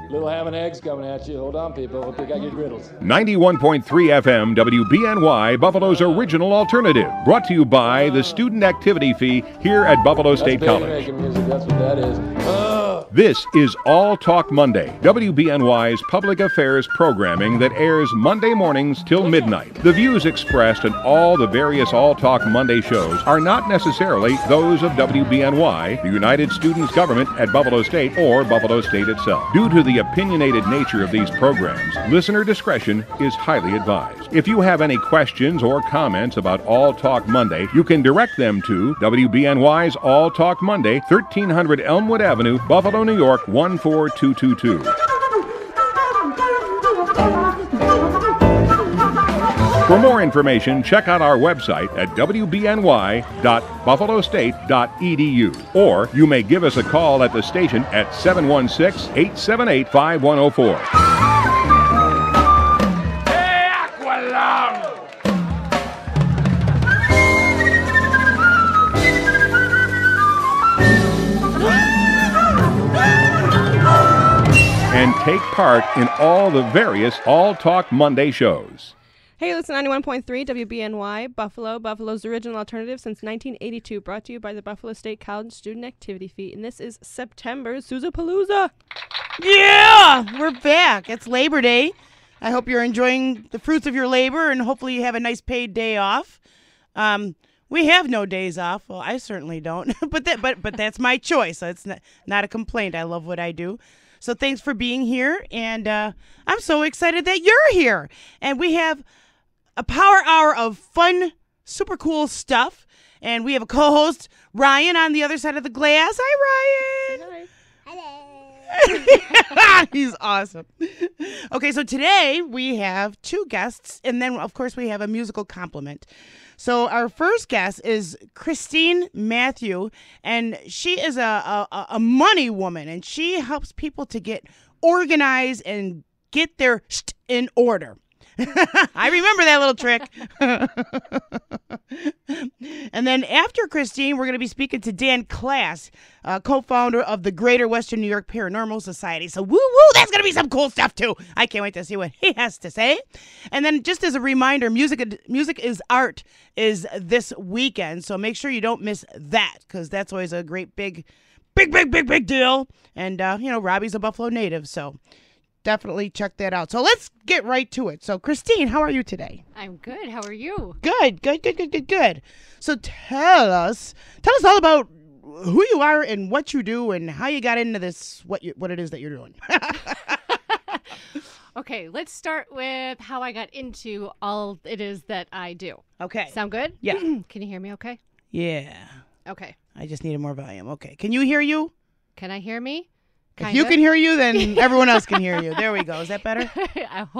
Little ham and eggs coming at you. Hold on, people. Hope you got your griddles. 91.3 FM WBNY, Buffalo's original alternative. Brought to you by the student activity fee here at Buffalo State College. Making music. That's what that is. This is All Talk Monday, WBNY's public affairs programming that airs Monday mornings till midnight. The views expressed in all the various All Talk Monday shows are not necessarily those of WBNY, the United Students Government at Buffalo State, or Buffalo State itself. Due to the opinionated nature of these programs, listener discretion is highly advised. If you have any questions or comments about All Talk Monday, you can direct them to WBNY's All Talk Monday, 1300 Elmwood Avenue, Buffalo, New York, 14222. For more information, check out our website at wbny.buffalostate.edu. Or you may give us a call at the station at 716-878-5104. Hey, Aqualung! And take part in all the various All Talk Monday shows. Hey, listen, 91.3 WBNY, Buffalo, Buffalo's original alternative since 1982, brought to you by the Buffalo State College Student Activity Fee. And this is September's Suzapalooza. Yeah, we're back. It's Labor Day. I hope you're enjoying the fruits of your labor, and hopefully you have a nice paid day off. We have no days off. Well, I certainly don't, but that's my choice. So it's not a complaint. I love what I do. So thanks for being here, and I'm so excited that you're here. And we have a power hour of fun, super cool stuff. And we have a co-host, Ryan, on the other side of the glass. Hi, Ryan. Hello. He's awesome. Okay, so today we have two guests, and then, of course, we have a musical compliment. So our first guest is Christine Matthew, and she is a money woman, and she helps people to get organized and get their shit in order. I remember that little trick. And then after Christine, we're going to be speaking to Dan Klass, co-founder of the Greater Western New York Paranormal Society. So woo-woo, that's going to be some cool stuff too. I can't wait to see what he has to say. And then just as a reminder, Music is Art is this weekend. So make sure you don't miss that, because that's always a great big deal. And, Robbie's a Buffalo native, so definitely check that out. So let's get right to it. So, Christine, how are you today? I'm good. How are you? Good. So tell us all about who you are and what you do and how you got into this, what it is that you're doing. Okay, let's start with how I got into all it is that I do. Okay. Sound good? Yeah. Can you hear me okay? Yeah. Okay. I just needed more volume. Okay. Can you hear you? Can I hear me? If you can hear you, then everyone else can hear you. There we go. Is that better?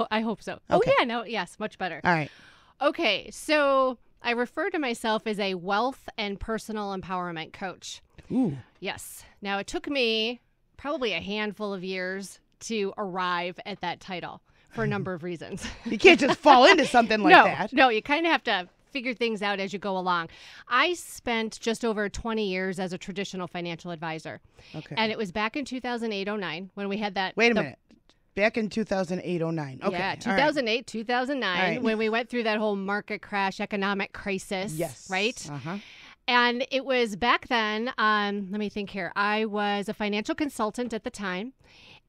I hope so. Okay. Oh, yeah. No, yes, much better. All right. Okay, so I refer to myself as a wealth and personal empowerment coach. Ooh. Yes. Now, it took me probably a handful of years to arrive at that title for a number of reasons. You can't just fall into something like that. No, you kind of have to figure things out as you go along. I spent just over 20 years as a traditional financial advisor. Okay. And it was back in 2008-09 when we had that. Wait a minute. Back in 2008-09. Okay. Yeah, 2008, right. 2009, right. when we went through that whole market crash, economic crisis. Yes. Right? Uh-huh. And it was back then, let me think here. I was a financial consultant at the time.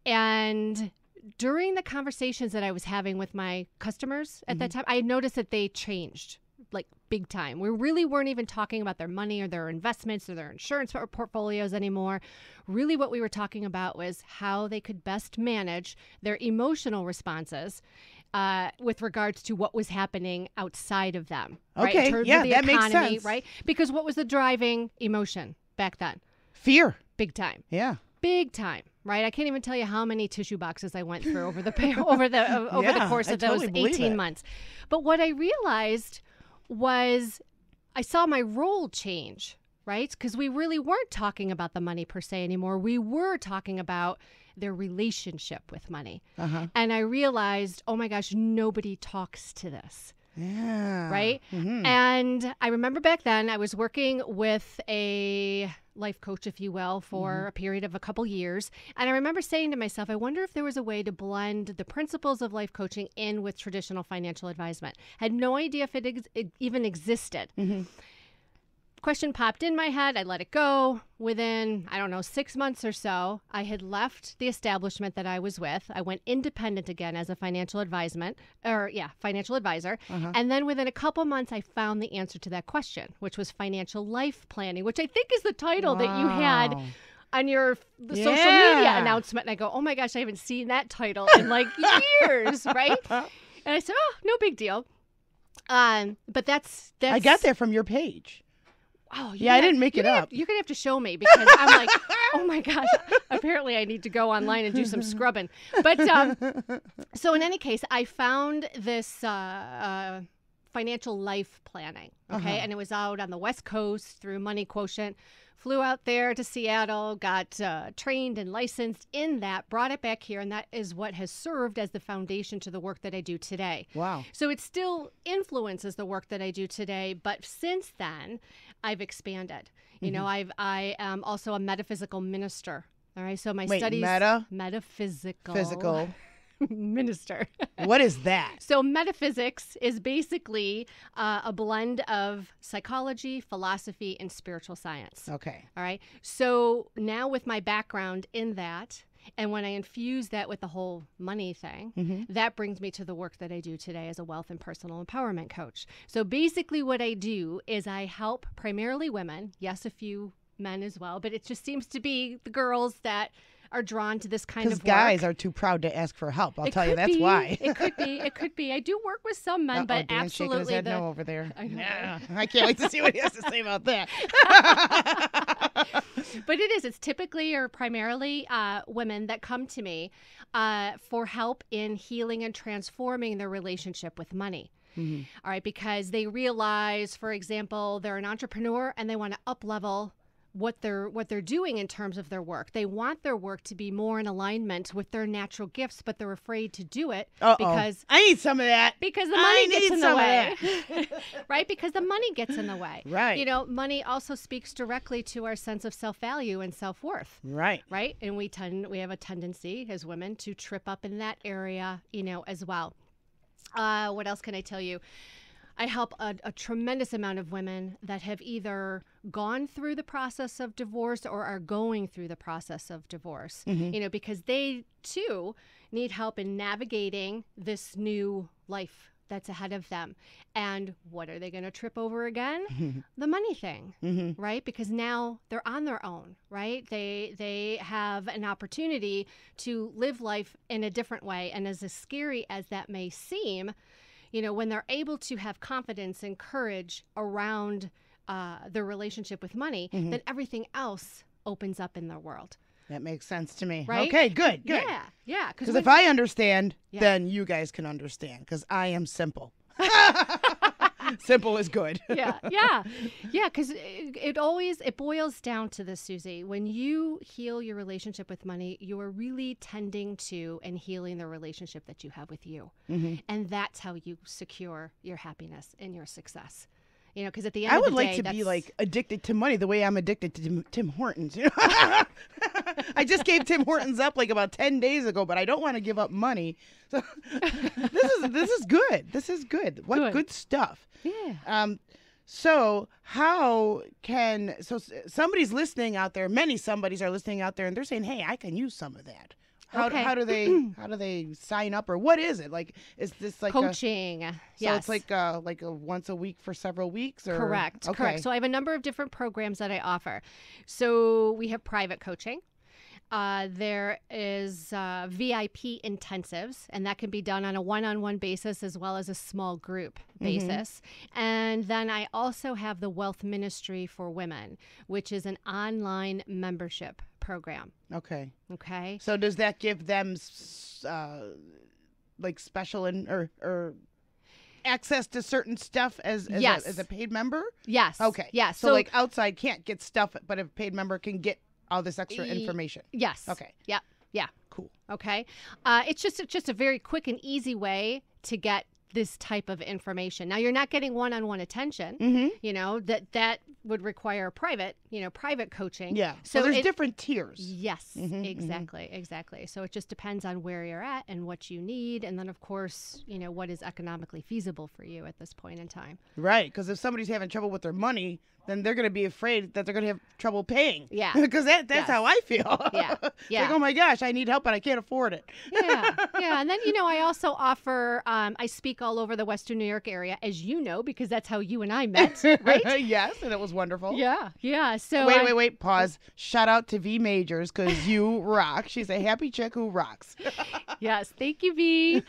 And during the conversations that I was having with my customers at that time, I noticed that they changed. Like big time. We really weren't even talking about their money or their investments or their insurance portfolios anymore. Really what we were talking about was how they could best manage their emotional responses with regards to what was happening outside of them. Right? Okay, In terms yeah, of the that economy, makes sense. Right? Because what was the driving emotion back then? Fear. Big time. Yeah. Big time, right? I can't even tell you how many tissue boxes I went through over the course of those 18 months. But what I realized was I saw my role change, right? Because we really weren't talking about the money per se anymore. We were talking about their relationship with money. Uh-huh. And I realized, oh my gosh, nobody talks to this. Yeah. Right? Mm-hmm. And I remember back then I was working with a life coach, if you will, for a period of a couple years. And I remember saying to myself, I wonder if there was a way to blend the principles of life coaching in with traditional financial advisement. Had no idea if it even existed. Question popped in my head. I let it go. Within, I don't know, 6 months or so, I had left the establishment that I was with. I went independent again as a financial advisor. And then within a couple months, I found the answer to that question, which was financial life planning, which I think is the title that you had on your social media announcement. And I go, oh my gosh, I haven't seen that title in like years, right? And I said, oh, no big deal. But that's I got that from your page. Oh, yeah, I didn't make it up. You're going to have to show me because I'm like, oh my gosh, apparently I need to go online and do some scrubbing. But so in any case, I found this financial life planning, okay? And it was out on the West Coast through Money Quotient. Flew out there to Seattle, got trained and licensed in that, brought it back here, and that is what has served as the foundation to the work that I do today. Wow. So it still influences the work that I do today, but since then, I've expanded. You know, I am also a metaphysical minister. All right, so my studies... metaphysical... Physical... minister. What is that? So metaphysics is basically a blend of psychology, philosophy, and spiritual science. Okay. All right. So now with my background in that, and when I infuse that with the whole money thing, that brings me to the work that I do today as a wealth and personal empowerment coach. So basically what I do is I help primarily women, yes, a few men as well, but it just seems to be the girls that are drawn to this kind of work. Because guys are too proud to ask for help. I'll tell you, that's why. It could be. It could be. I do work with some men, but Dan's absolutely shaking his head no over there. I know. Yeah, I can't wait to see what he has to say about that. But it is. It's typically or primarily women that come to me for help in healing and transforming their relationship with money. All right, because they realize, for example, they're an entrepreneur and they want to up-level what they're doing in terms of their work. They want their work to be more in alignment with their natural gifts, but they're afraid to do it because I need some of that. Because the money gets in the way. Right? Because the money gets in the way. Right. You know, money also speaks directly to our sense of self-value and self-worth. Right. Right? And we have a tendency as women to trip up in that area, you know, as well. What else can I tell you? I help a tremendous amount of women that have either gone through the process of divorce or are going through the process of divorce, you know, because they too need help in navigating this new life that's ahead of them. And what are they going to trip over again? The money thing, right? Because now they're on their own, right? They have an opportunity to live life in a different way. And as scary as that may seem, you know, when they're able to have confidence and courage around their relationship with money, then everything else opens up in their world. That makes sense to me. Right? Okay, good. Yeah, yeah. Because if I understand, then you guys can understand. Because I am simple. Simple is good. Yeah. Because it boils down to this, Susie. When you heal your relationship with money, you are really tending to and healing the relationship that you have with you, and that's how you secure your happiness and your success. You know, because at the end I of the would day, like to be like addicted to money the way I'm addicted to Tim Hortons. You know? I just gave Tim Hortons up like about 10 days ago, but I don't want to give up money. So this is good. This is good. What good stuff. Yeah. So somebody's listening out there, many somebodies are listening out there, and they're saying, hey, I can use some of that. How do they sign up, or what is it? Like, is this like coaching? So it's like a once a week for several weeks, or correct. Okay. Correct. So I have a number of different programs that I offer. So we have private coaching. There is VIP intensives, and that can be done on a one-on-one basis as well as a small group basis. And then I also have the Wealth Ministry for Women, which is an online membership program. Okay. Okay. So does that give them like special or access to certain stuff as a paid member? Yes. Okay. Yes. So like outside can't get stuff, but a paid member can get all this extra information. Yes. Okay. Yep. Yeah. Cool. Okay. It's just a very quick and easy way to get this type of information. Now, you're not getting one-on-one attention. You know, that would require private coaching. Yeah. So there's different tiers. Yes, exactly. So it just depends on where you're at and what you need. And then, of course, what is economically feasible for you at this point in time. Right. Because if somebody's having trouble with their money, then they're going to be afraid that they're going to have trouble paying. Yeah. Because that's how I feel. Yeah. Yeah. Like, oh my gosh, I need help and I can't afford it. Yeah. And then, I also offer, I speak all over the Western New York area, as you know, because that's how you and I met, right? Yes, and it was wonderful. Yeah. So wait. Pause. Shout out to V Majors because you rock. She's a happy chick who rocks. Yes. Thank you, V.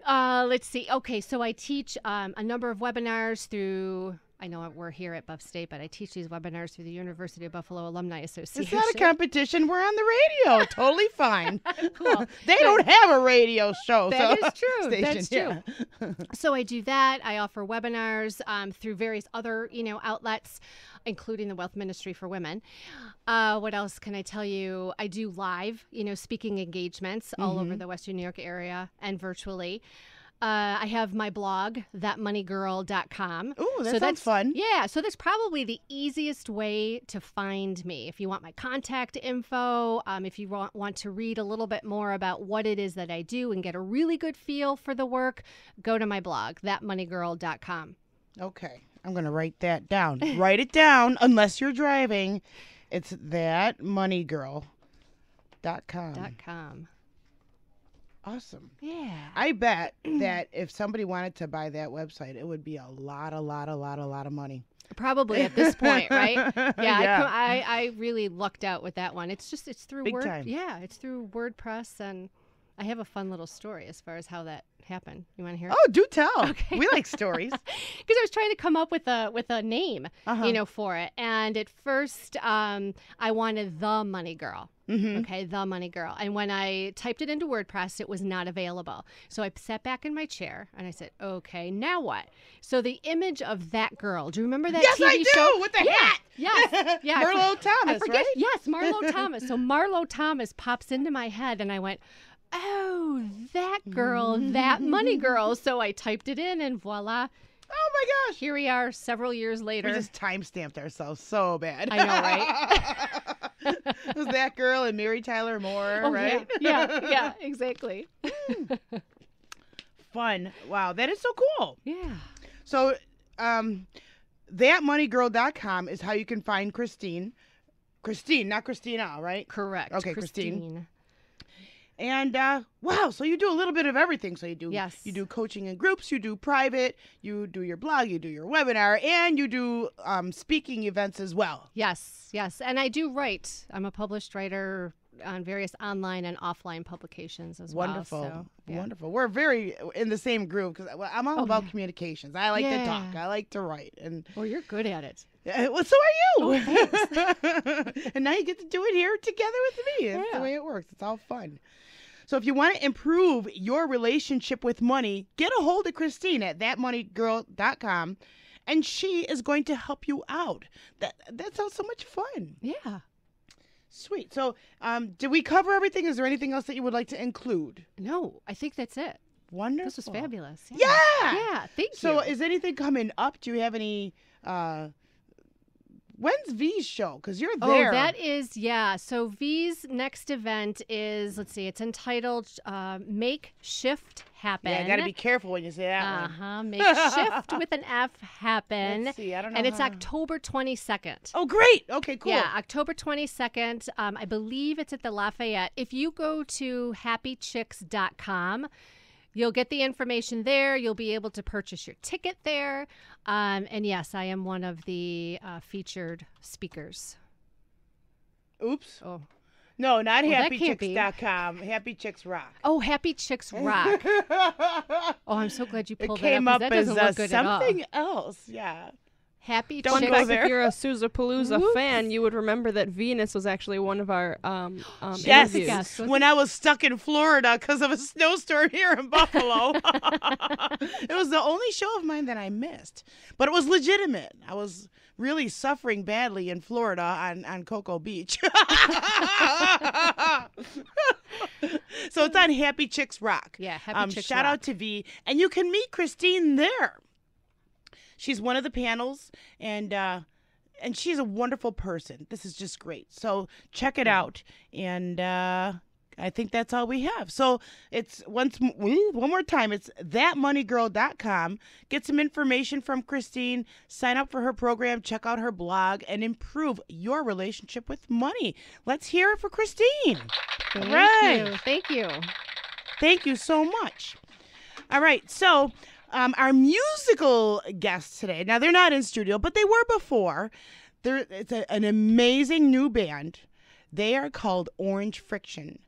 Let's see. Okay. So I teach a number of webinars through. I know we're here at Buff State, but I teach these webinars through the University of Buffalo Alumni Association. It's not a competition. We're on the radio. Totally fine. Cool. They don't have a radio show. That so. is true. Station, That's true. So I do that. I offer webinars through various other, outlets, including the Wealth Ministry for Women. What else can I tell you? I do live, speaking engagements all over the Western New York area and virtually. I have my blog, thatmoneygirl.com. Ooh, that sounds fun. Yeah, so that's probably the easiest way to find me. If you want my contact info, if you want to read a little bit more about what it is that I do and get a really good feel for the work, go to my blog, thatmoneygirl.com. Okay, I'm going to write that down. Write it down, unless you're driving. It's thatmoneygirl.com. Awesome. Yeah. I bet that if somebody wanted to buy that website, it would be a lot of money. Probably at this point, right? Yeah. Yeah. I really lucked out with that one. It's through Big time. Yeah, it's through WordPress, and I have a fun little story as far as how that happened. You want to hear it? Oh, do tell. Okay. We like stories. Because I was trying to come up with a name, for it, and at first I wanted The Money Girl. Okay, The Money Girl. And when I typed it into WordPress, it was not available. So I sat back in my chair and I said, okay, now what? So the image of that girl, do you remember that Yes, TV I do, show? with the hat. Yes. Yeah. Marlo Thomas, I forget, right? Yes, Marlo Thomas. So Marlo Thomas pops into my head and I went, oh, that girl, that money girl. So I typed it in and voila. Oh my gosh. Here we are several years later. We just time-stamped ourselves so bad. I know, right? It was that girl and Mary Tyler Moore, Oh, right? Yeah, exactly. Fun. Wow, that is so cool. Yeah. So, thatmoneygirl.com is how you can find Christine. Christine, not Christina, right? Correct. Okay, Christine. And wow, so you do a little bit of everything. So you do you do coaching in groups, you do private, you do your blog, you do your webinar, and you do speaking events as well. Yes. And I do write. I'm a published writer on various online and offline publications as Wonderful. well. So, yeah. Wonderful. We're very in the same group because I'm all about communications. I like to talk. I like to write. And well, you're good at it. Well, so are you. And now you get to do it here together with me. That's the way it works. It's all fun. So if you want to improve your relationship with money, get a hold of Christine at thatmoneygirl.com, and she is going to help you out. That sounds so much fun. Yeah. Sweet. So did we cover everything? Is there anything else that you would like to include? No, I think that's it. Wonderful. This was fabulous. Yeah. Yeah, thank you. So is anything coming up? Do you have any... When's V's show? Because you're there. Oh, that is, So V's next event is, let's see, it's entitled Make Shift Happen. Yeah, you got to be careful when you say that one. Make Shift with an F happen. Let's see, I don't know. And it's October 22nd. Oh, great. Okay, cool. Yeah, October 22nd. I believe it's at the Lafayette. If you go to happychicks.com, you'll get the information there. You'll be able to purchase your ticket there. And yes, I am one of the featured speakers. Oops. Oh. No, not Well, that can't be. happychicks.com. Happy Chicks Rock. Oh, Happy Chicks Rock. Oh, I'm so glad you It pulled came that up up. 'Cause that as doesn't look good at all. something else. Yeah. Happy Don't Chicks. go Fact, there. if you're a Suzapalooza Whoops. fan, you would remember that Venus was actually one of our Yes. interviews. Yes. When I was stuck in Florida because of a snowstorm here in Buffalo. It was the only show of mine that I missed. But it was legitimate. I was really suffering badly in Florida on Cocoa Beach. So it's on Happy Chicks Rock. Yeah, Happy Chicks Shout Rock. out to V. And you can meet Christine there. She's one of the panels, and and she's a wonderful person. This is just great. So check it out. And I think that's all we have. So it's one more time. It's thatmoneygirl.com. Get some information from Christine. Sign up for her program. Check out her blog and improve your relationship with money. Let's hear it for Christine. Thank Right. you. Thank you. Thank you so much. All right. So our musical guests today, now they're not in studio, but they were before. It's an amazing new band. They are called Orange Friction,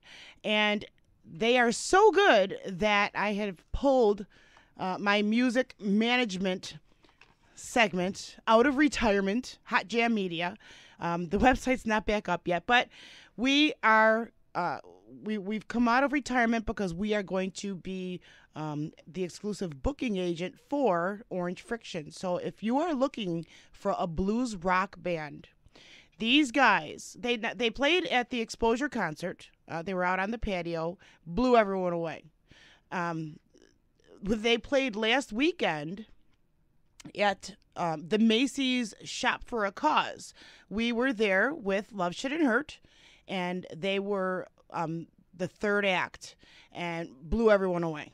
and they are so good that I have pulled my music management segment out of retirement, Hot Jam Media. The website's not back up yet, but we are we've come out of retirement because we are going to be the exclusive booking agent for Orange Friction. So if you are looking for a blues rock band, these guys, they played at the Exposure concert. They were out on the patio, blew everyone away. They played last weekend at the Macy's Shop for a Cause. We were there with Love Shouldn't Hurt, and they were the third act and blew everyone away.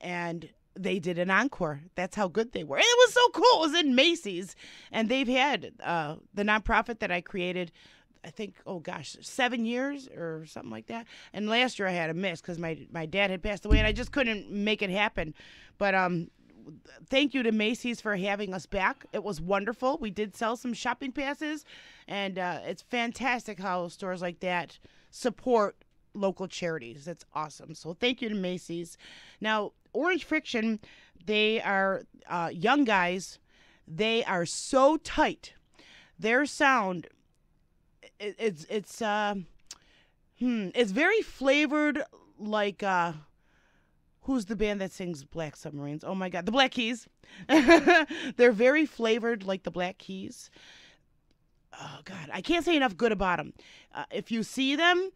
And they did an encore. That's how good they were. And it was so cool. It was in Macy's. And they've had the nonprofit that I created, I think, 7 years or something like that. And last year I had a miss because my dad had passed away and I just couldn't make it happen. But thank you to Macy's for having us back. It was wonderful. We did sell some shopping passes. And it's fantastic how stores like that support local charities. That's awesome. So thank you to Macy's. Now, Orange Friction, they are young guys. They are so tight. Their sound, it's very flavored like who's the band that sings Black Submarines? Oh my God, the Black Keys. They're very flavored like the Black Keys. Oh God, I can't say enough good about them. If you see them,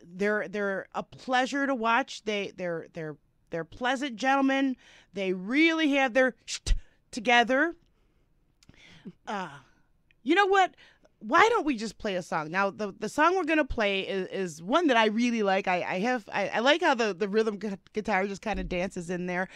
they're a pleasure to watch. They're pleasant gentlemen. They really have their together. You know what? Why don't we just play a song? Now, the song we're going to play is one that I really like. I like how the rhythm guitar just kind of dances in there.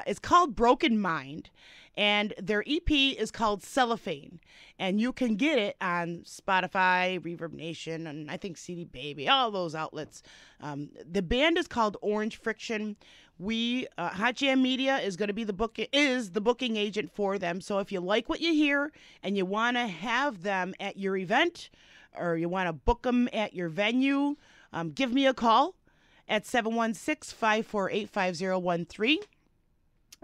It's called Broken Mind, and their EP is called Cellophane. And you can get it on Spotify, Reverb Nation, and I think CD Baby, all those outlets. The band is called Orange Friction. Hot Jam Media is going to be the booking agent for them. So if you like what you hear and you want to have them at your event or you want to book them at your venue, give me a call at 716-548-5013.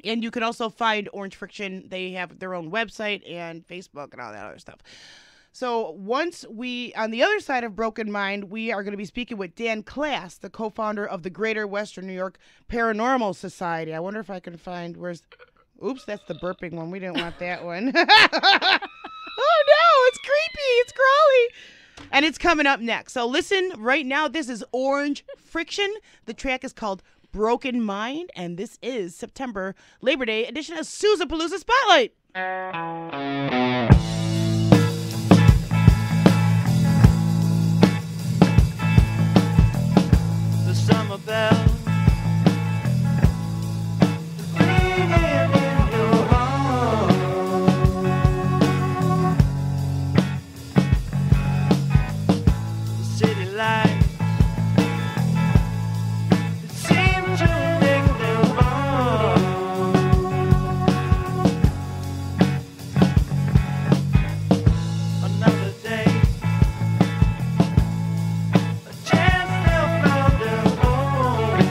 And you can also find Orange Friction. They have their own website and Facebook and all that other stuff. So once on the other side of Broken Mind, we are going to be speaking with Dan Class, the co-founder of the Greater Western New York Paranormal Society. I wonder if I can find oops, that's the burping one. We didn't want that one. Oh no, it's creepy. It's crawly. And it's coming up next. So listen right now. This is Orange Friction. The track is called Broken Mind, and this is September Labor Day edition of Suzapalooza Spotlight. The summer bell ringing in your heart. The city lights seem to make them all. Another day, a chance to find their home.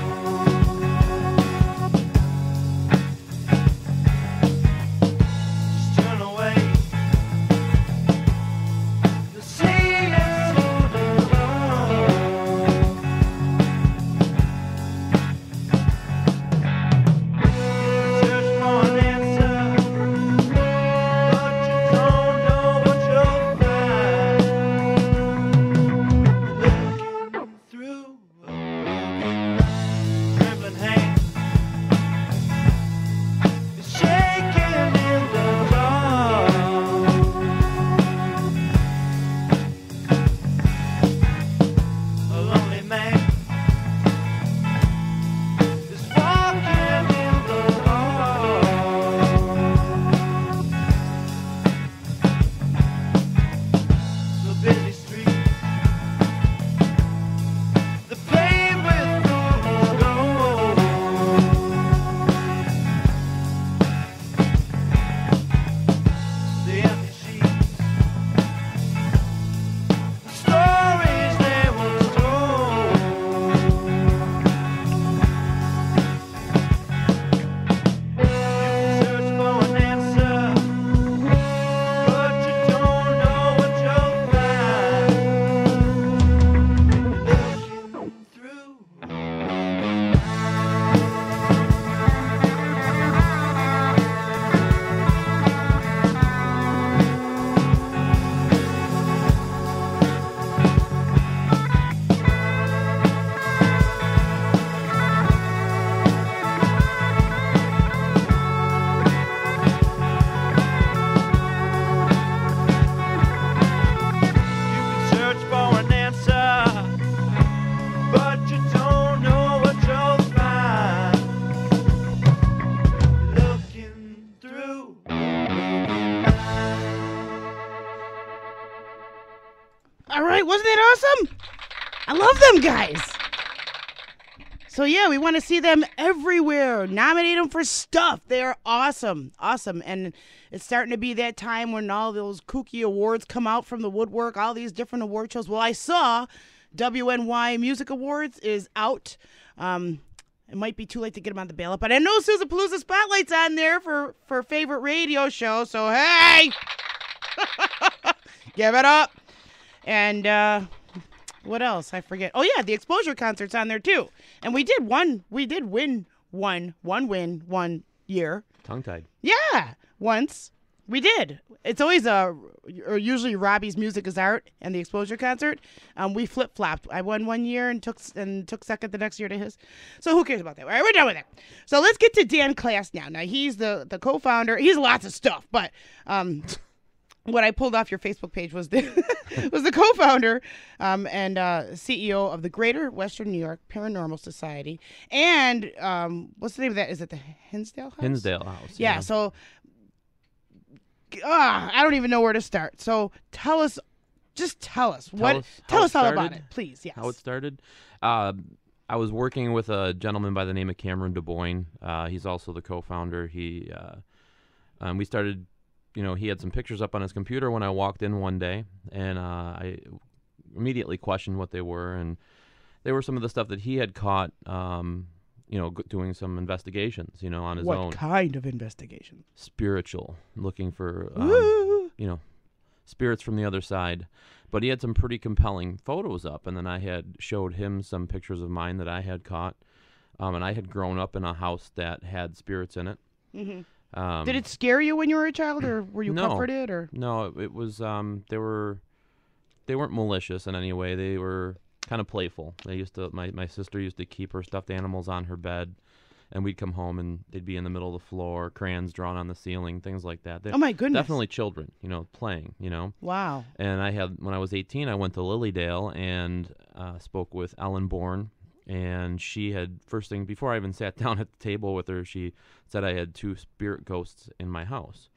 awesome? I love them guys. So yeah, we want to see them everywhere. Nominate them for stuff. They are awesome. Awesome. And it's starting to be that time when all those kooky awards come out from the woodwork, all these different award shows. Well, I saw WNY Music Awards is out. It might be too late to get them on the ballot, but I know Suzapalooza Spotlight's on there for favorite radio show. So hey, give it up. And what else? I forget. Oh yeah, the Exposure concert's on there too. And we did win one year. Tongue-tied. Yeah, once. We did. It's always usually Robbie's Music is Art and the Exposure concert. We flip-flopped. I won one year and took second the next year to his. So who cares about that? All right, we're done with that. So let's get to Dan Class now. Now he's the co-founder. He's lots of stuff, but what I pulled off your Facebook page was the was the co-founder and CEO of the Greater Western New York Paranormal Society. And what's the name of that? Is it the Hinsdale House? Hinsdale House. Yeah. So I don't even know where to start. So tell us all about it, please. Yes. How it started. I was working with a gentleman by the name of Cameron DuBois. He's also the co-founder. We started. He had some pictures up on his computer when I walked in one day, and I immediately questioned what they were, and they were some of the stuff that he had caught, doing some investigations, on his own. What kind of investigation? Spiritual, looking for, spirits from the other side. But he had some pretty compelling photos up, and then I had showed him some pictures of mine that I had caught, and I had grown up in a house that had spirits in it. Mm-hmm. Did it scare you when you were a child, or were you comforted? Or no, it was. They weren't malicious in any way. They were kind of playful. They used to. My sister used to keep her stuffed animals on her bed, and we'd come home and they'd be in the middle of the floor, crayons drawn on the ceiling, things like that. Oh my goodness! Definitely children, playing. Wow. And when I was 18, I went to Lilydale and spoke with Ellen Bourne. And she had, first thing, before I even sat down at the table with her, she said I had 2 spirit ghosts in my house.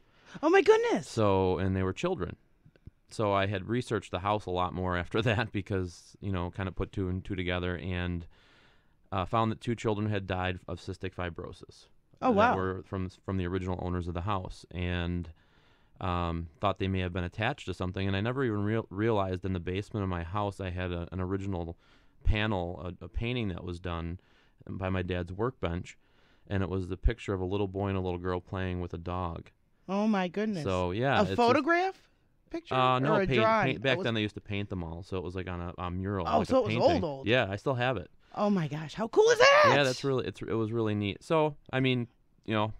Oh, my goodness. And they were children. So I had researched the house a lot more after that because, kind of put 2 and 2 together and found that 2 children had died of cystic fibrosis. Oh, wow. That were from the original owners of the house. And thought they may have been attached to something. And I never even realized in the basement of my house I had an original panel, a painting that was done by my dad's workbench, and it was the picture of a little boy and a little girl playing with a dog. Oh my goodness! So yeah, a photograph picture no, or a drawing? Back then they used to paint them all, so it was like on a mural. Oh, like so a it was painting. old. Yeah, I still have it. Oh my gosh, how cool is that? Yeah, it was really neat. So I mean,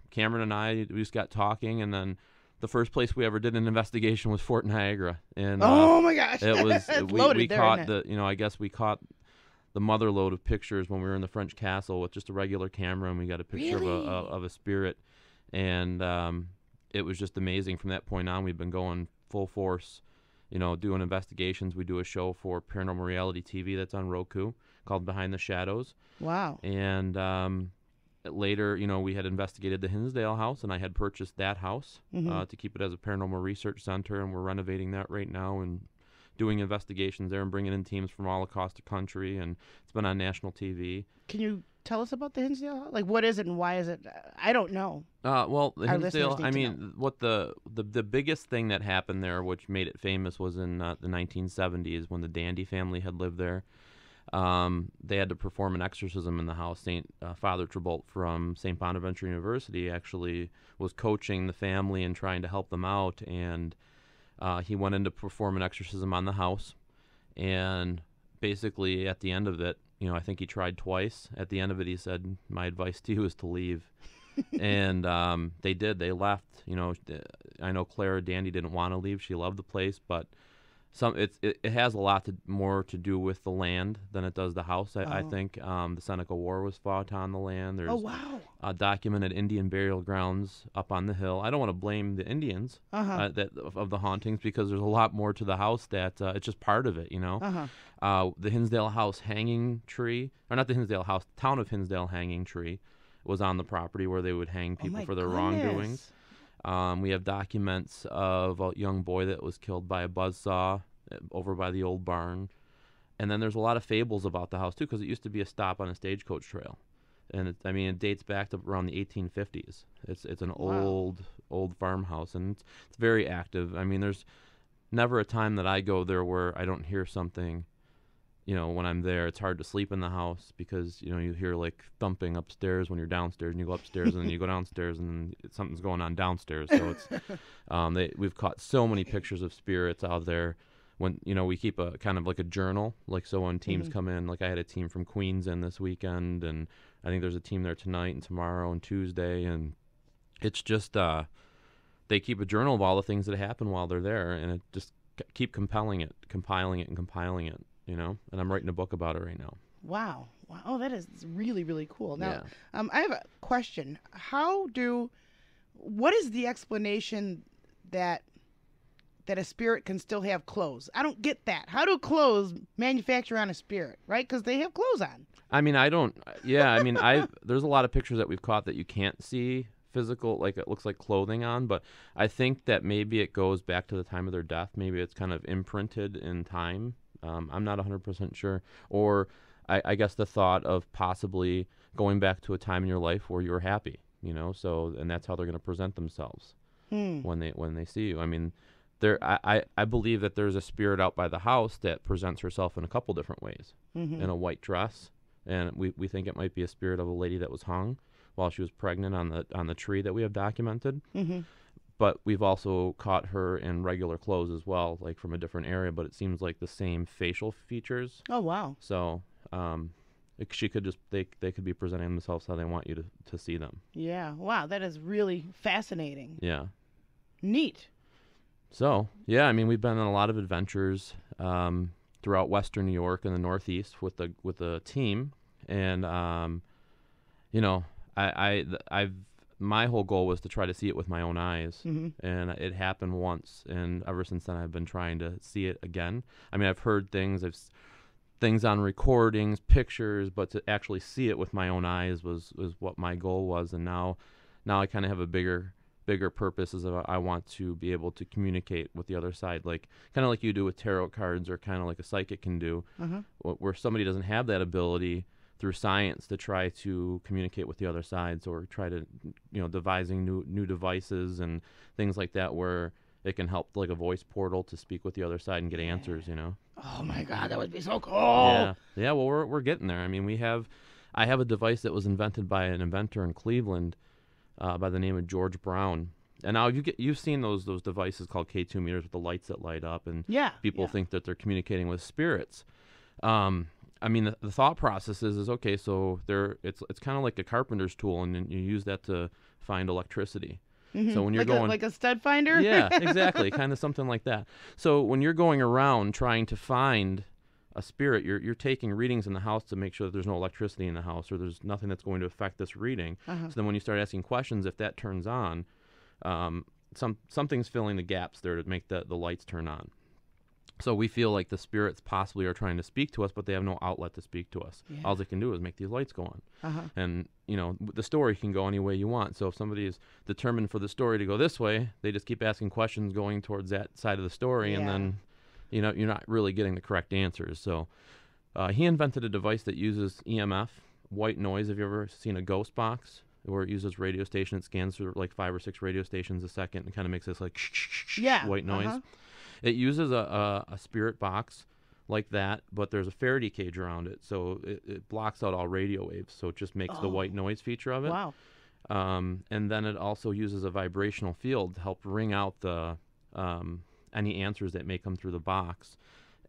Cameron and I, we just got talking, and then the first place we ever did an investigation was Fort Niagara, and oh my gosh, it was we there, caught I guess we caught the mother load of pictures when we were in the French castle with just a regular camera, and we got a picture of a spirit, and it was just amazing. From that point on, we've been going full force, doing investigations. We do a show for Paranormal Reality TV that's on Roku called Behind the Shadows. Wow. And later, we had investigated the Hinsdale house, and I had purchased that house to keep it as a paranormal research center, and we're renovating that right now and doing investigations there and bringing in teams from all across the country, and it's been on national TV. Can you tell us about the Hinsdale house? Like, what is it and why is it? I don't know. Well, the Our Hinsdale, listeners need to know. what the biggest thing that happened there, which made it famous, was in the 1970s when the Dandy family had lived there. They had to perform an exorcism in the house. Father Trabolt from St. Bonaventure University actually was coaching the family and trying to help them out, and he went in to perform an exorcism on the house, and basically at the end of it, I think he tried twice. At the end of it, he said, "My advice to you is to leave." And they did. They left. I know Clara Dandy didn't want to leave. She loved the place, but it has a lot more to do with the land than it does the house. I think the Seneca War was fought on the land. There's documented Indian burial grounds up on the hill. I don't want to blame the Indians of the hauntings, because there's a lot more to the house that it's just part of it. The Hinsdale House hanging tree, or not the Hinsdale House, town of Hinsdale hanging tree, was on the property where they would hang people for their wrongdoings. We have documents of a young boy that was killed by a buzzsaw over by the old barn. And then there's a lot of fables about the house too, because it used to be a stop on a stagecoach trail, and it dates back to around the 1850s. It's an old farmhouse, and it's very active. I mean, there's never a time that I go there where I don't hear something. When I'm there, it's hard to sleep in the house because you hear like thumping upstairs when you're downstairs, and you go upstairs, and then you go downstairs, and then something's going on downstairs. So it's we've caught so many pictures of spirits out there. When we keep a kind of like a journal, like so when teams come in, like I had a team from Queens in this weekend, and I think there's a team there tonight and tomorrow and Tuesday, and it's just they keep a journal of all the things that happen while they're there, and it just keep compiling it, and I'm writing a book about it right now. Wow. Oh, that is really, really cool. Now, Yeah. I have a question. What is the explanation that a spirit can still have clothes? I don't get that. How do clothes manufacture on a spirit, right? Because they have clothes on. I mean, I don't. Yeah, I mean, there's a lot of pictures that we've caught that you can't see physical, like it looks like clothing on, but I think that maybe it goes back to the time of their death. Maybe it's kind of imprinted in time. I'm not 100% sure. Or I guess the thought of possibly going back to a time in your life where you were happy, so, and that's how they're going to present themselves when they see you. I mean, I believe that there's a spirit out by the house that presents herself in a couple different ways. In a white dress, and we think it might be a spirit of a lady that was hung while she was pregnant on the tree that we have documented. But we've also caught her in regular clothes as well, like from a different area, but it seems like the same facial features. Oh, wow. So she could just they could be presenting themselves how they want you to see them. Yeah. Wow, that is really fascinating. Yeah. Neat. So, yeah, I mean, we've been on a lot of adventures throughout Western New York and the Northeast with the team, and my whole goal was to try to see it with my own eyes, and it happened once, and ever since then I've been trying to see it again. I mean, I've heard things, things on recordings, pictures, but to actually see it with my own eyes was what my goal was, and now I kind of have a bigger purpose is I want to be able to communicate with the other side, like kind of like you do with tarot cards, or kind of like a psychic can do, where somebody doesn't have that ability through science to try to communicate with the other sides, or try to devising new devices and things like that, where it can help, like a voice portal, to speak with the other side and get answers. Oh my God, that would be so cool. Yeah. Well, we're getting there. I mean, I have a device that was invented by an inventor in Cleveland by the name of George Brown. And now you've seen those devices called K2 meters with the lights that light up, and people think that they're communicating with spirits. I mean, the thought process is okay. So it's kind of like a carpenter's tool, and you use that to find electricity. So when you're going like a stud finder. Yeah, exactly, kind of something like that. So when you're going around trying to find a spirit, you're taking readings in the house to make sure that there's no electricity in the house, or there's nothing that's going to affect this reading. So then when you start asking questions, if that turns on, something's filling the gaps there to make the lights turn on. So we feel like the spirits possibly are trying to speak to us, but they have no outlet to speak to us. Yeah. All they can do is make these lights go on. And, the story can go any way you want. So if somebody is determined for the story to go this way, they just keep asking questions going towards that side of the story, and then, you're not really getting the correct answers. So he invented a device that uses EMF, white noise. Have you ever seen a ghost box? Where it uses radio station, it scans through like 5 or 6 radio stations a second, and kind of makes this like white noise. It uses a spirit box like that, but there's a Faraday cage around it, so it blocks out all radio waves, so it just makes the white noise feature of it. Wow. And then it also uses a vibrational field to help ring out the any answers that may come through the box,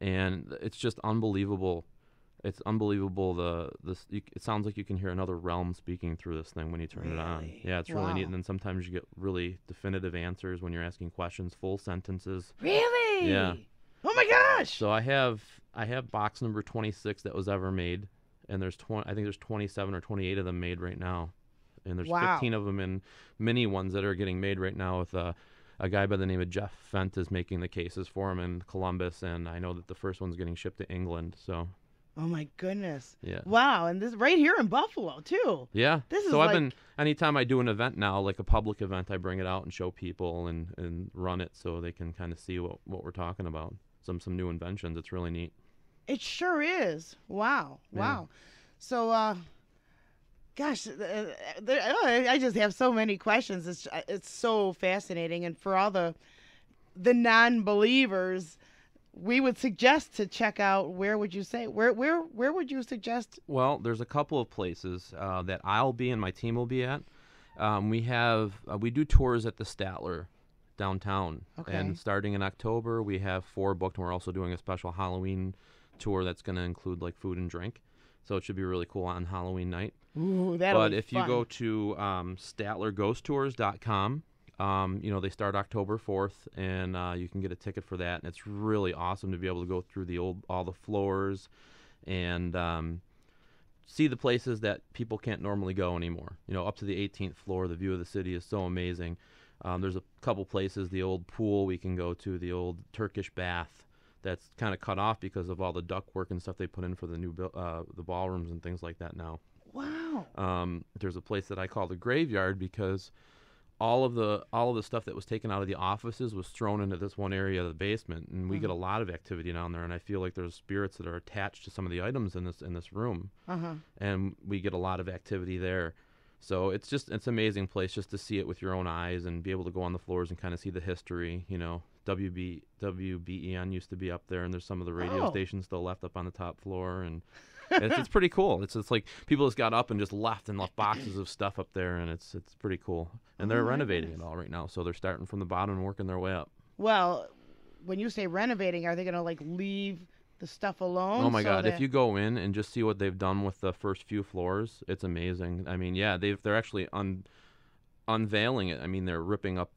and it's just unbelievable. It's unbelievable. It sounds like you can hear another realm speaking through this thing when you turn it on. Yeah, it's really neat. And then sometimes you get really definitive answers when you're asking questions, full sentences. Really? Yeah. Oh my gosh. So I have box number 26 that was ever made, and I think there's 27 or 28 of them made right now, and there's 15 of them in mini ones that are getting made right now with a guy by the name of Jeff Fent is making the cases for him in Columbus, and I know that the first one's getting shipped to England. So. Oh my goodness. Yeah. Wow, and this right here in Buffalo too. Yeah. This is so anytime I do an event now, like a public event, I bring it out and show people and run it so they can kind of see what we're talking about. Some new inventions. It's really neat. It sure is. Wow. Yeah. Wow. So, gosh, I just have so many questions. It's so fascinating, and for all the non-believers, we would suggest to check out. Where would you say? Where would you suggest? Well, there's a couple of places that I'll be and my team will be at. We do tours at the Statler downtown, Okay. and starting in October, we have 4 booked, and we're also doing a special Halloween tour that's going to include like food and drink. So it should be really cool on Halloween night. Ooh, that'll But be if fun. you go to StatlerGhostTours.com, they start October 4th, and you can get a ticket for that. And it's really awesome to be able to go through all the floors and see the places that people can't normally go anymore. Up to the 18th floor, the view of the city is so amazing. There's a couple places, the old pool we can go to, the old Turkish bath that's kind of cut off because of all the ductwork and stuff they put in for the new the ballrooms and things like that now. Wow. There's a place that I call the graveyard because all of the stuff that was taken out of the offices was thrown into this one area of the basement, and we get a lot of activity down there. And I feel like there's spirits that are attached to some of the items in this room, and we get a lot of activity there. So it's an amazing place just to see it with your own eyes and be able to go on the floors and kind of see the history. WBEN used to be up there, and there's some of the radio stations still left up on the top floor, and it's pretty cool. It's like people just got up and just left boxes of stuff up there, and it's pretty cool. And they're renovating it all right now, so they're starting from the bottom and working their way up. Well, when you say renovating, are they going to like leave the stuff alone? Oh my so God! that- If you go in and just see what they've done with the first few floors, it's amazing. I mean, yeah, they're actually unveiling it. I mean, they're ripping up.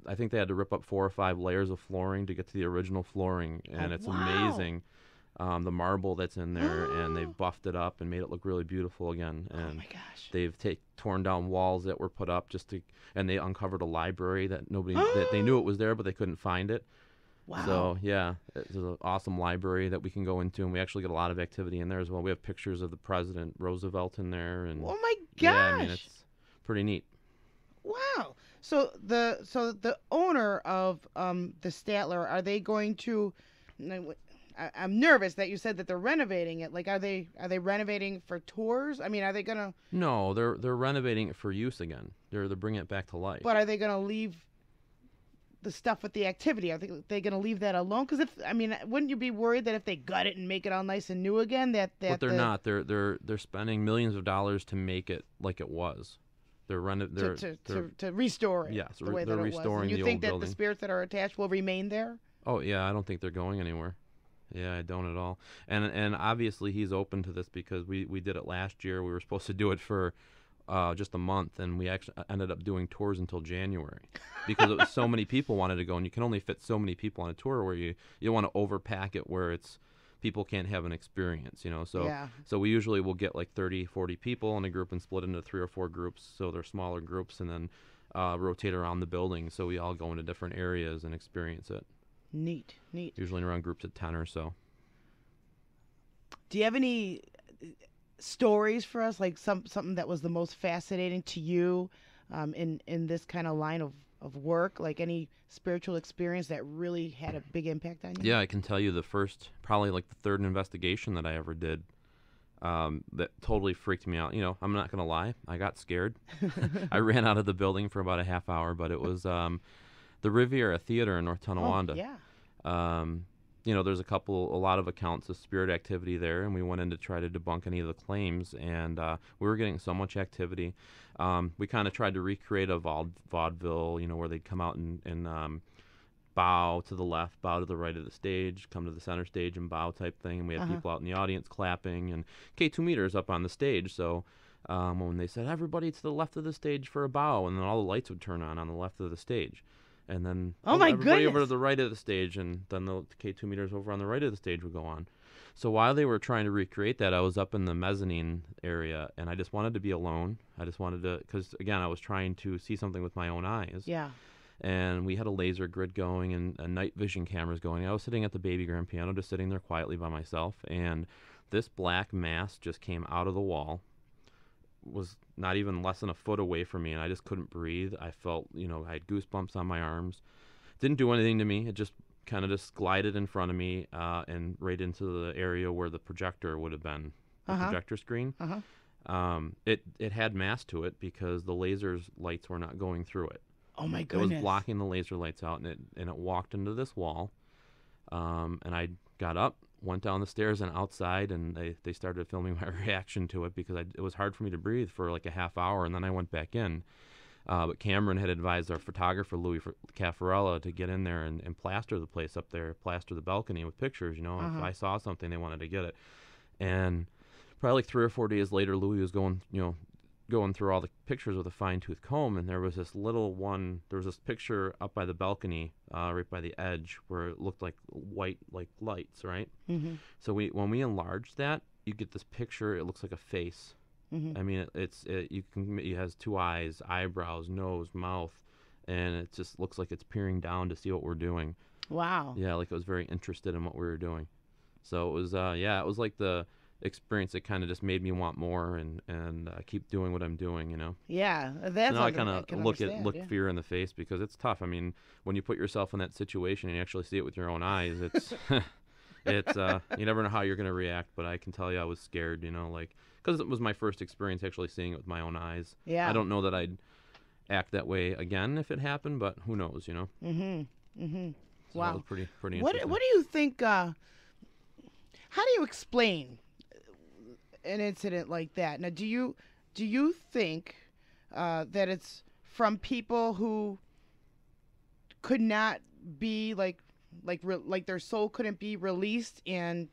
I think they had to rip up 4 or 5 layers of flooring to get to the original flooring, and it's wow. amazing. The marble that's in there, and they've buffed it up and made it look really beautiful again. And Oh my gosh. they've torn down walls that were put up and they uncovered a library that that they knew it was there, but they couldn't find it. Wow. So yeah, it's an awesome library that we can go into, and we actually get a lot of activity in there as well. We have pictures of the President Roosevelt in there, and Oh my gosh. yeah, I mean it's pretty neat. Wow. So the owner of the Statler, are they going to? I'm nervous that you said that they're renovating it. Like, are they renovating for tours? I mean, are they gonna? No, they're renovating it for use again. They're bringing it back to life. But are they gonna leave the stuff with the activity? Are they gonna leave that alone? Because wouldn't you be worried that if they gut it and make it all nice and new again, that But they're not. They're spending millions of dollars to make it like it was. They're to restore it. Yes, the way they're that it was. restoring And you the think old that building. the spirits that are attached will remain there? Oh yeah, I don't think they're going anywhere. Yeah, I don't at all. And obviously he's open to this because we did it last year. We were supposed to do it for just a month, and we actually ended up doing tours until January because it was so many people wanted to go, and you can only fit so many people on a tour where you don't want to overpack it where it's people can't have an experience, So Yeah. so we usually will get like 30, 40 people in a group and split into 3 or 4 groups, so they're smaller groups, and then rotate around the building so we all go into different areas and experience it. Neat. Usually around groups of 10 or so. Do you have any stories for us, like something that was the most fascinating to you in this kind of line of work? Like any spiritual experience that really had a big impact on you? Yeah, I can tell you probably like the 3rd investigation that I ever did that totally freaked me out. I'm not going to lie. I got scared. I ran out of the building for about a half hour, but it was the Riviera Theater in North Tonawanda. Oh, yeah. There's a lot of accounts of spirit activity there, and we went in to try to debunk any of the claims, and we were getting so much activity. We kind of tried to recreate a vaudeville, where they'd come out and bow to the left, bow to the right of the stage, come to the center stage and bow type thing, and we had people out in the audience clapping, and K2 meters up on the stage, so when they said, everybody to the left of the stage for a bow, and then all the lights would turn on the left of the stage. And then everybody over to the right of the stage, and then the K2 meters over on the right of the stage would go on. So while they were trying to recreate that, I was up in the mezzanine area, and I just wanted to be alone. I just wanted to, because again, I was trying to see something with my own eyes. Yeah. And we had a laser grid going and night vision cameras going. I was sitting at the baby grand piano, just sitting there quietly by myself, and this black mass just came out of the wall, was not even less than a foot away from me, and I just couldn't breathe. I felt, I had goosebumps on my arms. Didn't do anything to me. It just kind of just glided in front of me and right into the area where the projector would have been, the projector screen. It had mass to it because the laser's lights were not going through it. Oh my It goodness. was blocking the laser lights out, and it walked into this wall. And I got up, went down the stairs and outside, and they started filming my reaction to it because it was hard for me to breathe for like a half hour, and then I went back in. But Cameron had advised our photographer, Louis Caffarella, to get in there and plaster the place up there, plaster the balcony with pictures. If I saw something, they wanted to get it. And probably like 3 or 4 days later, Louis was going through all the pictures with a fine-tooth comb, and there was this picture up by the balcony, right by the edge, where it looked like white, like lights, right? So when we enlarged that, you get this picture. It looks like a face. I mean, it has 2 eyes, eyebrows, nose, mouth, and it just looks like it's peering down to see what we're doing. Wow. Yeah, like it was very interested in what we were doing. So it was, it was like the experience that kind of just made me want more and keep doing what I'm doing, Yeah, that's now I kind of look yeah. fear in the face because it's tough. I mean, when you put yourself in that situation and you actually see it with your own eyes, it's you never know how you're going to react. But I can tell you I was scared, because it was my first experience actually seeing it with my own eyes. Yeah. I don't know that I'd act that way again if it happened, but who knows, So Wow. That was pretty What interesting. do you think? How do you explain an incident like that? Now, do you think that it's from people who could not be like their soul couldn't be released and?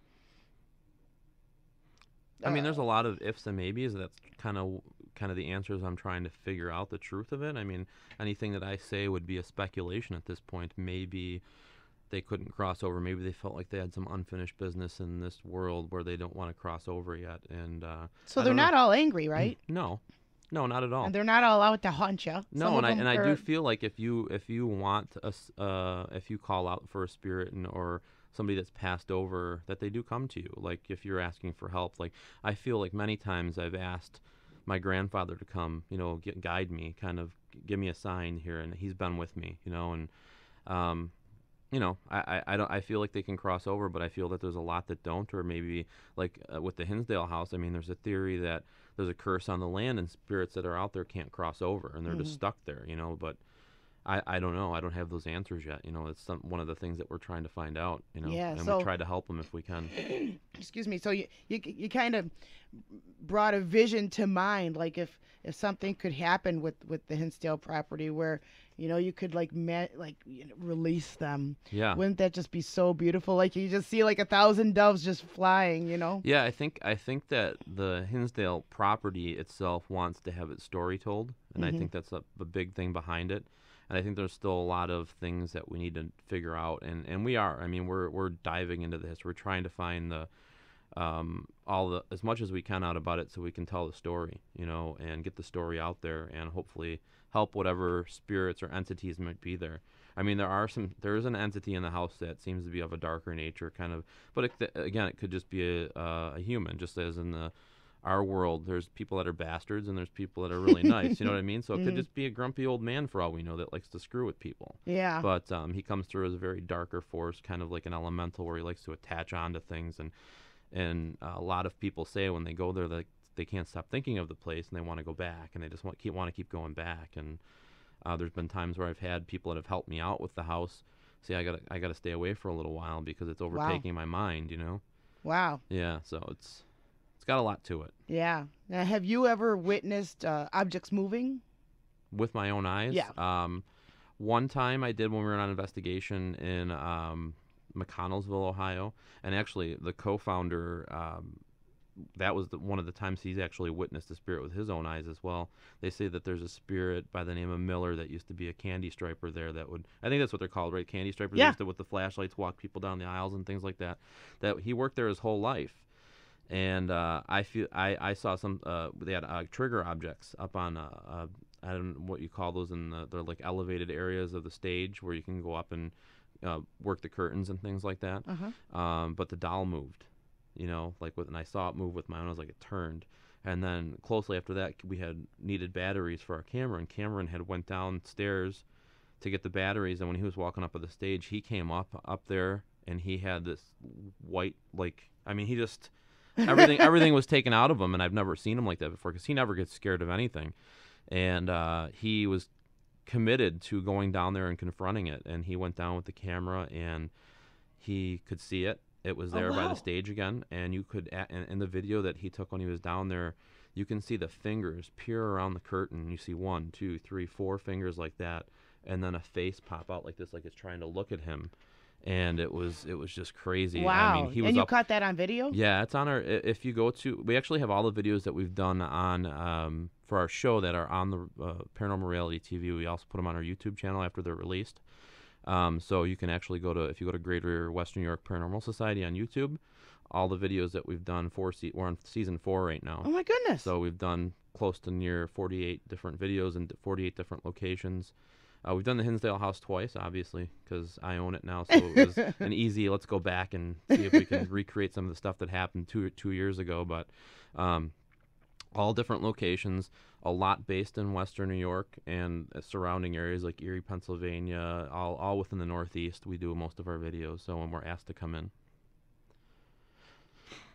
I mean, there's a lot of ifs and maybes. That's kind of the answers I'm trying to figure out the truth of it. I mean, anything that I say would be a speculation at this point. Maybe they couldn't cross over. Maybe they felt like they had some unfinished business in this world where they don't want to cross over yet. And So they're not all angry, right? No, not at all. And they're not all out to hunt you. No, and I do feel like if you want if you call out for a spirit or somebody that's passed over, that they do come to you. Like if you're asking for help, like I feel like many times I've asked my grandfather to come, guide me, kind of give me a sign here, and he's been with me, and I feel like they can cross over, but I feel that there's a lot that don't, or maybe like with the Hinsdale house. I mean, there's a theory that there's a curse on the land and spirits that are out there can't cross over and they're just stuck there, but I don't know. I don't have those answers yet. It's one of the things that we're trying to find out, Yeah, and so we try to help them if we can. Excuse me. So you kind of brought a vision to mind, like if something could happen with the Hinsdale property where you could release them. Yeah. Wouldn't that just be so beautiful? Like you just see like 1,000 doves just flying. Yeah, I think that the Hinsdale property itself wants to have its story told, and I think that's the big thing behind it. And I think there's still a lot of things that we need to figure out, and we are. I mean, we're diving into this. We're trying to find as much as we can out about it, so we can tell the story, and get the story out there, and hopefully help whatever spirits or entities might be there. I mean, there is an entity in the house that seems to be of a darker nature, kind of. But it could just be a human, just as in our world, there's people that are bastards and there's people that are really nice. You know what I mean? So it could just be a grumpy old man for all we know that likes to screw with people. Yeah. But he comes through as a very darker force, kind of like an elemental where he likes to attach onto things. And a lot of people say when they go there that they can't stop thinking of the place and they want to go back and they just want to keep going back. And there's been times where I've had people that have helped me out with the house say I gotta stay away for a little while because it's overtaking my mind. Wow. Yeah. So it's got a lot to it. Yeah. Now, have you ever witnessed objects moving? With my own eyes? Yeah. One time I did when we were on investigation in McConnellsville, Ohio. And actually, the co-founder, that was one of the times he's actually witnessed a spirit with his own eyes as well. They say that there's a spirit by the name of Miller that used to be a candy striper there that would, I think that's what they're called, right? Candy stripers. Yeah. They used to, with the flashlights, walk people down the aisles and things like that. That he worked there his whole life. And I saw some. They had trigger objects up on I don't know what you call those they're like elevated areas of the stage where you can go up and work the curtains and things like that. But the doll moved, and I saw it move with my own. I was like, it turned, and then closely after that, we had needed batteries for our camera, and Cameron had went downstairs to get the batteries. And when he was walking up to the stage, he came up there, and he had this white, like, I mean, he just everything was taken out of him, and I've never seen him like that before because he never gets scared of anything. And he was committed to going down there and confronting it, and he went down with the camera, and he could see it. It was there by the stage again, and you could, in the video that he took when he was down there, you can see the fingers peer around the curtain. You see 1, 2, 3, 4 fingers like that, and then a face pop out like this, like it's trying to look at him. And it was just crazy. Wow. I mean, he was and you up, caught that on video? Yeah, it's on our. If you go to, we actually have all the videos that we've done on for our show that are on the Paranormal Reality TV. We also put them on our YouTube channel after they're released. So you can actually if you go to Greater Western New York Paranormal Society on YouTube, all the videos that we've done we're on season 4 right now. Oh my goodness. So we've done close to near 48 different videos in 48 different locations. We've done the Hinsdale house twice, obviously, because I own it now. So it was an easy, let's go back and see if we can recreate some of the stuff that happened two years ago. But all different locations, a lot based in Western New York and surrounding areas like Erie, Pennsylvania, all within the Northeast. We do most of our videos, so when we're asked to come in.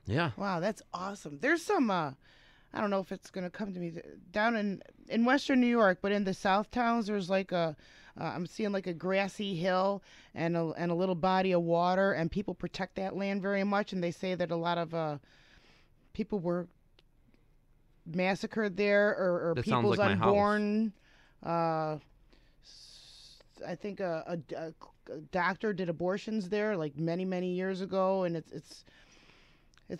Yeah. Wow, that's awesome. There's some, I don't know if it's going to come to me, down in Western New York, but in the South towns, there's like I'm seeing like a grassy hill and a little body of water, and people protect that land very much, and they say that a lot of people were massacred there, or That sounds people's like my house. unborn. I think a doctor did abortions there like many years ago, and it's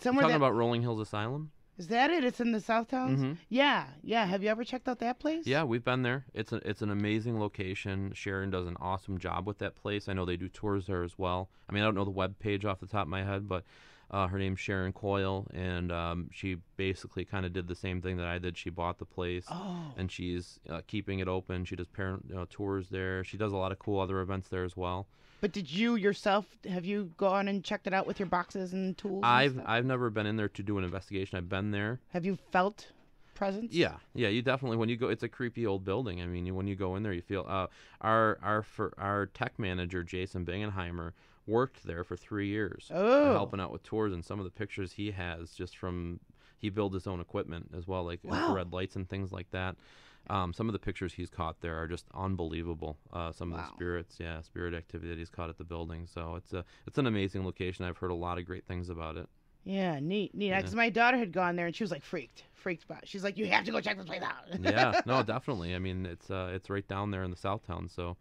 somewhere Talking that, about Rolling Hills Asylum? is that it? It's in the South Towns? Mhm. Yeah. Have you ever checked out that place? Yeah, we've been there. It's an amazing location. Sharon does an awesome job with that place. I know they do tours there as well. I mean, I don't know the web page off the top of my head, but her name's Sharon Coyle, and she basically kind of did the same thing that I did. She bought the place, and she's keeping it open. She does parent tours there. She does a lot of cool other events there as well. But did you yourself, have you gone and checked it out with your boxes and tools? and stuff? I've never been in there to do an investigation. I've been there. Have you felt presence? Yeah, you definitely, when you go, it's a creepy old building. I mean, when you go in there, you feel our tech manager Jason Bingenheimer worked there for 3 years, helping out with tours, and some of the pictures he has just from, he built his own equipment as well, like infrared lights and things like that. Some of the pictures he's caught there are just unbelievable. Some of the spirit activity that he's caught at the building. So it's an amazing location. I've heard a lot of great things about it. Yeah, neat. Because my daughter had gone there and she was like freaked about it. She's like, you have to go check this place out. Yeah, no, definitely. I mean, it's right down there in the South Town, so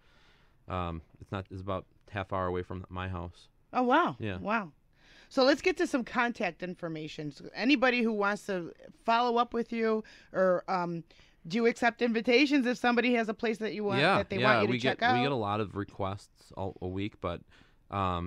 it's about half hour away from my house. Oh wow. Yeah. Wow. So let's get to some contact information. So anybody who wants to follow up with you, or do you accept invitations if somebody has a place that you want that they want you to check out? We get a lot of requests a week, but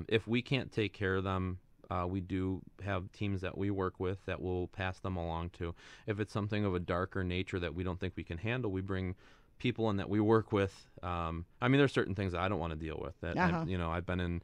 if we can't take care of them, we do have teams that we work with that will pass them along to. If it's something of a darker nature that we don't think we can handle, we bring people in that we work with. I mean, there's certain things that I don't want to deal with. That I've been in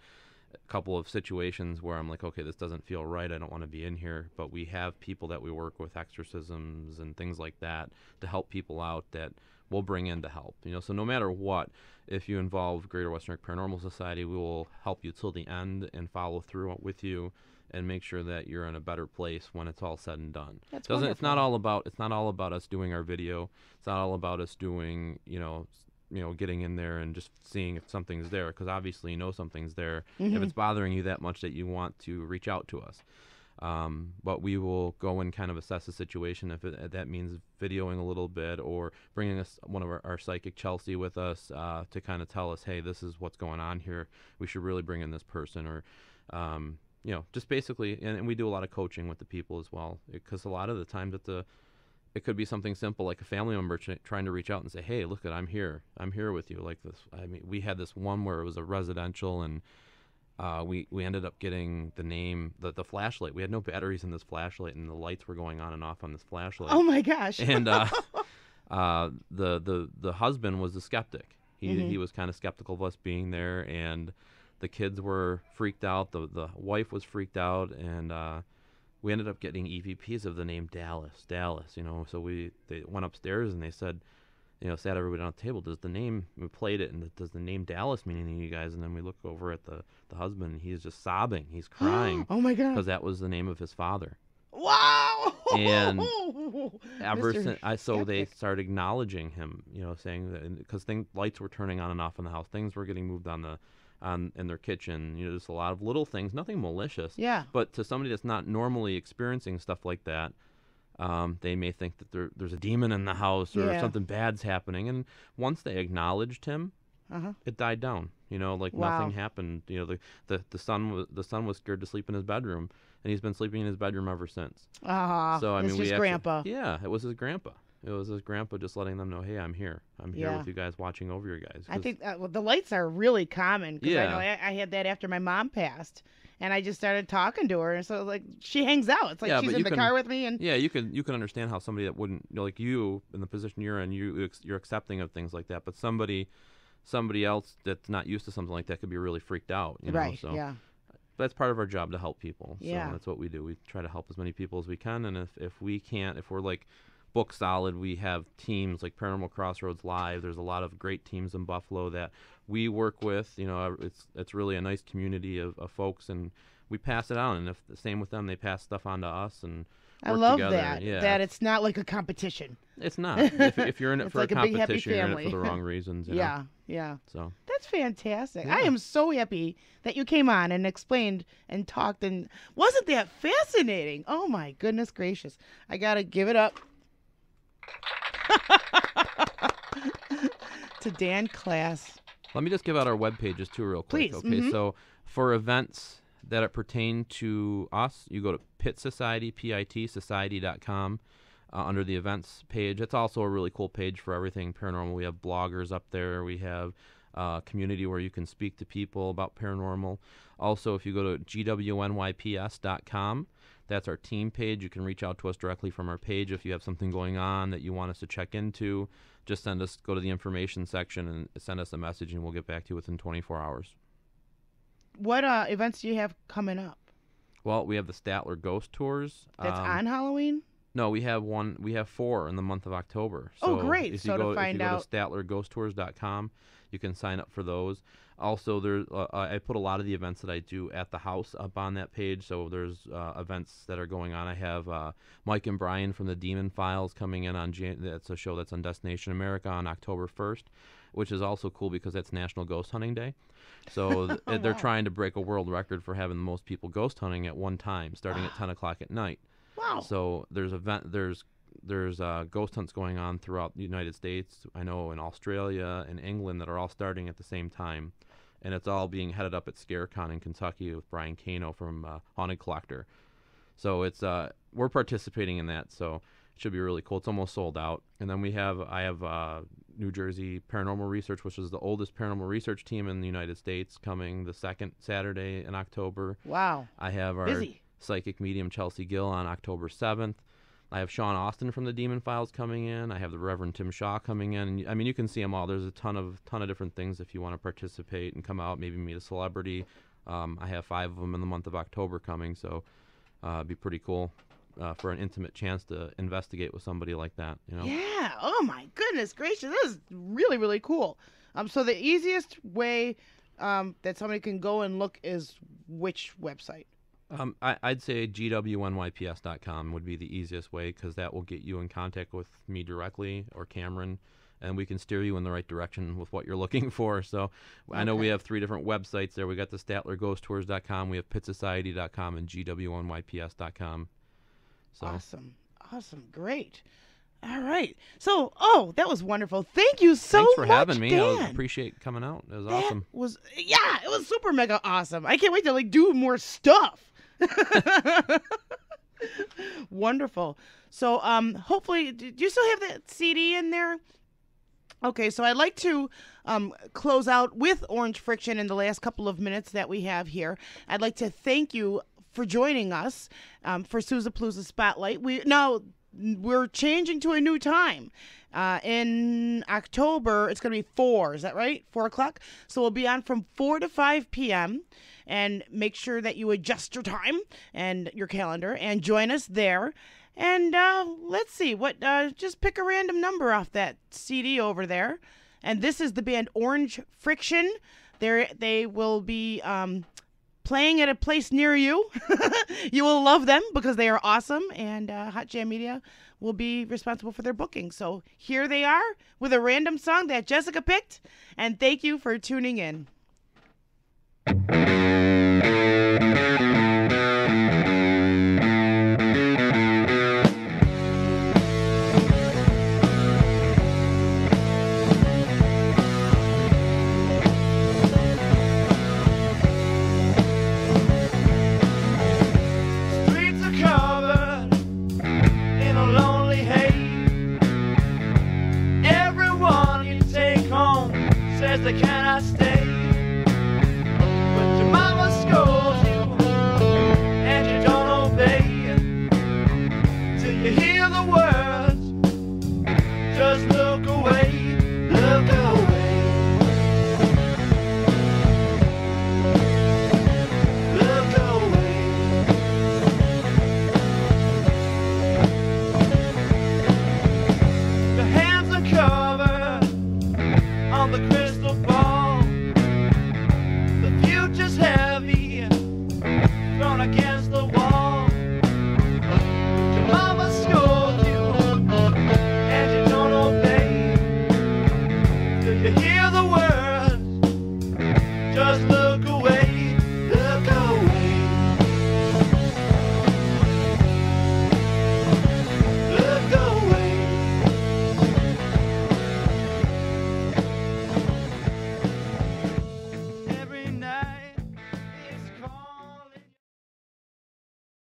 a couple of situations where I'm like, okay, this doesn't feel right. I don't want to be in here. But we have people that we work with, exorcisms and things like that, to help people out that we'll bring in to help. So no matter what, if you involve Greater Western New York Paranormal Society, we will help you till the end and follow through with you and make sure that you're in a better place when it's all said and done. That's It's not all about us doing our video. It's not all about us doing getting in there and just seeing if something's there, because obviously something's there if it's bothering you that much that you want to reach out to us. But we will go and kind of assess the situation if that means videoing a little bit, or bringing us one of our psychic Chelsea with us to kind of tell us, hey, this is what's going on here. We should really bring in this person, or just basically, and we do a lot of coaching with the people as well, because a lot of the times it could be something simple like a family member trying to reach out and say, hey, look, I'm here with you, like this. I mean, we had this one where it was a residential, and we ended up getting the name, the flashlight. We had no batteries in this flashlight, and the lights were going on and off on this flashlight. Oh my gosh. And the husband was a skeptic. He was kind of skeptical of us being there, and the kids were freaked out. The wife was freaked out, and we ended up getting EVPs of the name Dallas. So they went upstairs and they said, sat everybody down at the table. Does the name, we played it, and does the name Dallas mean anything to you guys? And then we look over at the husband, and he's just sobbing. He's crying. Oh my God. Because that was the name of his father. Wow. And ever Mr. since, so they Skeptic. started acknowledging him, saying that, because lights were turning on and off in the house, things were getting moved in their kitchen. Just a lot of little things, nothing malicious. Yeah. But to somebody that's not normally experiencing stuff like that, they may think that there's a demon in the house or Yeah. something bad's happening. And once they acknowledged him, it died down. Like Wow. nothing happened. The son was scared to sleep in his bedroom, and he's been sleeping in his bedroom ever since. So I it's mean, just grandpa. Yeah, it was his grandpa. It was his grandpa just letting them know, hey, I'm here. I'm here Yeah. with you guys, watching over you guys. I 'Cause- think the lights are really common. 'Cause I Yeah. know I had that after my mom passed, and I just started talking to her, and so like she hangs out. It's like Yeah, she's but in you the can- car with me, and Yeah, you can understand how somebody that wouldn't, like you, in the position you're in, you're accepting of things like that. But somebody else that's not used to something like that could be really freaked out. right, So yeah, that's part of our job, to help people. Yeah. So that's what we do. We try to help as many people as we can. And if we can't, if we're like book solid, we have teams like Paranormal Crossroads Live. There's a lot of great teams in Buffalo that we work with. It's really a nice community of folks, and we pass it on. And if the same with them, they pass stuff on to us, and I work love together. that. Yeah, That it's not like a competition. it's not. If you're in it It's for like a a big, happy competition, you're in it family. for the wrong reasons. you know? Yeah, yeah. So That's fantastic. Yeah. I am so happy that you came on and explained and talked, and wasn't that fascinating? Oh my goodness gracious. I got to give it up to Dan Class. let me just give out our web pages too, real quick. Please, Okay, so for events that pertain to us, you go to Pitt Society, PIT Society.com. Under the events page. It's also a really cool page for everything paranormal. We have bloggers up there. We have a community where you can speak to people about paranormal. Also, if you go to gwnyps.com, that's our team page. You can reach out to us directly from our page if you have something going on that you want us to check into. Just go to the information section and send us a message, and we'll get back to you within 24 hours. What events do you have coming up? Well, we have the Statler Ghost Tours. That's on Halloween? No, we have 4 in the month of October. Oh, So great. If So you to go, find out- if you go to statlerghosttours.com, you can sign up for those. Also, there's I put a lot of the events that I do at the house up on that page. So there's events that are going on. I have Mike and Brian from the Demon Files coming in on that's a show that's on Destination America on October 1st, which is also cool because that's National Ghost Hunting Day. So they're trying to break a world record for having the most people ghost hunting at one time, starting at 10 o'clock at night. Wow. So there's ghost hunts going on throughout the United States. I know in Australia and England that are all starting at the same time, and it's all being headed up at ScareCon in Kentucky with Brian Kano from Haunted Collector. So we're participating in that. So it should be really cool. It's almost sold out. And then I have New Jersey Paranormal Research, which is the oldest paranormal research team in the United States, coming the second Saturday in October. Wow. I have our Busy. psychic medium Chelsea Gill on October 7th. I have Sean Austin from the Demon Files coming in. I have the Reverend Tim Shaw coming in. And, I mean, you can see them all. There's a ton of different things if you want to participate and come out, maybe meet a celebrity. I have 5 of them in the month of October coming, so it'd be pretty cool for an intimate chance to investigate with somebody like that. Yeah. Oh my goodness gracious. This is really, really cool. So the easiest way that somebody can go and look is which website? I'd say gwnyps.com would be the easiest way, because that will get you in contact with me directly or Cameron, and we can steer you in the right direction with what you're looking for. So I know we have 3 different websites there. We got the StatlerGhostTours.com, we have PitSociety.com, and gwnyps.com. So Awesome. Great. All right. So, that was wonderful. Thank you so thanks for much, having me. Dan. I appreciate coming out. It was That awesome. it was super mega awesome. I can't wait to do more stuff. Wonderful. So, hopefully, do you still have that CD in there? Okay, so I'd like to close out with Orange Friction in the last couple of minutes that we have here. I'd like to thank you for joining us for Suzapalooza Spotlight. We're changing to a new time. In October, it's going to be 4. Is that right? 4 o'clock? So we'll be on from 4 to 5 p.m. And make sure that you adjust your time and your calendar and join us there. And let's see, what? Just pick a random number off that CD over there. And this is the band Orange Friction. They will be playing at a place near you. You will love them because they are awesome. And Hot Jam Media will be responsible for their booking. So here they are with a random song that Jessica picked. And thank you for tuning in. Streets are covered in a lonely haze. Everyone you take home says they cannot stay.